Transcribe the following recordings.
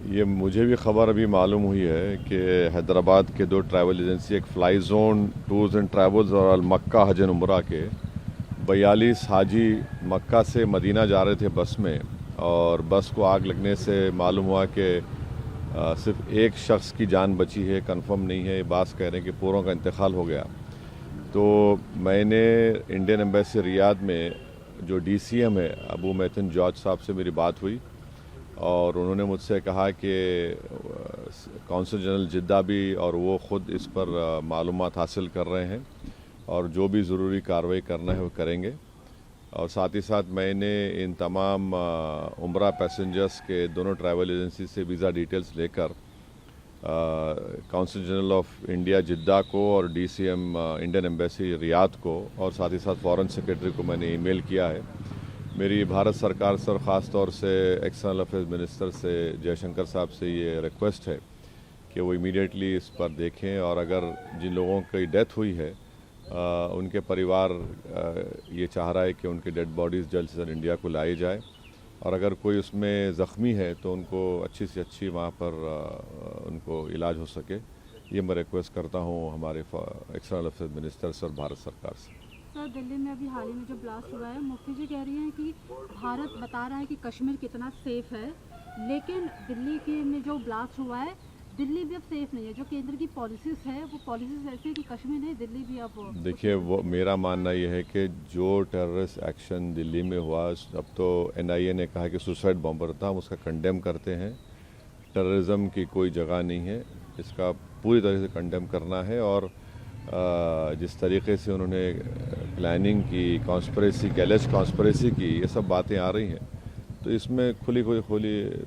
ये मुझे भी खबर अभी मालूम हुई है कि हैदराबाद के दो ट्रैवल एजेंसी, एक fly zone tours and travels और अल मक्का हज एंड उम्रा के 42 हाजी मक्का से मदीना जा रहे थे बस में, और बस को आग लगने से मालूम हुआ कि सिर्फ एक शख्स की जान बची है। कंफर्म नहीं है, ये बात कह रहे हैं कि पूरों का इंतकाल हो गया। तो मैंने इंडियन एम्बेसी रियाद में जो डीसीएम है अबू मैथन जॉर्ज साहब से मेरी बात हुई, और उन्होंने मुझसे कहा कि कौंसल जनरल जिद्दा भी और वो ख़ुद इस पर मालूमात हासिल कर रहे हैं और जो भी ज़रूरी कार्रवाई करना है वो करेंगे। और साथ ही साथ मैंने इन तमाम उम्रा पैसेंजर्स के दोनों ट्रैवल एजेंसी से वीज़ा डिटेल्स लेकर कौंसल जनरल ऑफ इंडिया जिद्दा को और डीसीएम इंडियन एम्बेसी रियाद को और साथ ही साथ फॉरेन सेक्रेटरी को मैंने ईमेल किया है। मेरी भारत सरकार से और ख़ास तौर से एक्सटर्नल अफेयर्स मिनिस्टर से जयशंकर साहब से ये रिक्वेस्ट है कि वो इमीडिएटली इस पर देखें, और अगर जिन लोगों की डेथ हुई है उनके परिवार ये चाह रहा है कि उनकी डेड बॉडीज़ जल्द से जल्द इंडिया को लाई जाए, और अगर कोई उसमें ज़ख्मी है तो उनको अच्छी से अच्छी वहाँ पर उनको इलाज हो सके। ये मैं रिक्वेस्ट करता हूँ हमारे एक्सटर्नल अफेयर्स मिनिस्टर से और भारत सरकार से। सर, दिल्ली में अभी हाल ही में जो ब्लास्ट हुआ है, मुफ्ती जी कह रही हैं कि भारत बता रहा है कि कश्मीर कितना सेफ है, लेकिन दिल्ली के में जो ब्लास्ट हुआ है, दिल्ली भी अब सेफ नहीं है। जो केंद्र की पॉलिसीज़ है वो पॉलिसीज़ ऐसी है कि कश्मीर नहीं, दिल्ली भी अब देखिए, वो मेरा मानना ये है कि जो टेररिस्ट एक्शन दिल्ली में हुआ, अब तो एनआईए ने कहा कि सुसाइड बॉम्बर था, हम उसका कंडेम करते हैं। टेररिज्म की कोई जगह नहीं है, इसका पूरी तरह से कंडेम करना है। और जिस तरीके से उन्होंने प्लानिंग की, कॉन्स्पिरेसी की, एलिज कॉन्स्पिरेसी की, ये सब बातें आ रही हैं, तो इसमें खुली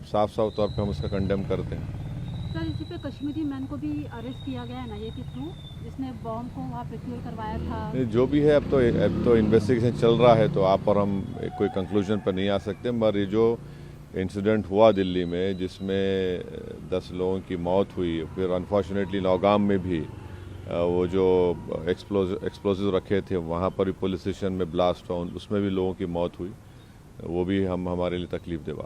साफ साफ तौर पे हम उसका कंडेम करते हैं। सर, इसी पे कश्मीरी मैन को भी अरेस्ट किया गया है एनआईए के थ्रू, जिसने बॉम्ब को वहाँ प्रोक्योर करवाया था। जो भी है, अब तो इन्वेस्टिगेशन चल रहा है, तो आप और हम कोई कंक्लूजन पर नहीं आ सकते। मगर ये जो इंसिडेंट हुआ दिल्ली में जिसमें 10 लोगों की मौत हुई, फिर अनफॉर्चुनेटली नौगाम में भी वो जो एक्सप्लोजिव रखे थे वहाँ पर भी पुलिस स्टेशन में ब्लास्ट हुआ, उसमें भी लोगों की मौत हुई। वो भी हमारे लिए तकलीफ दे बात है।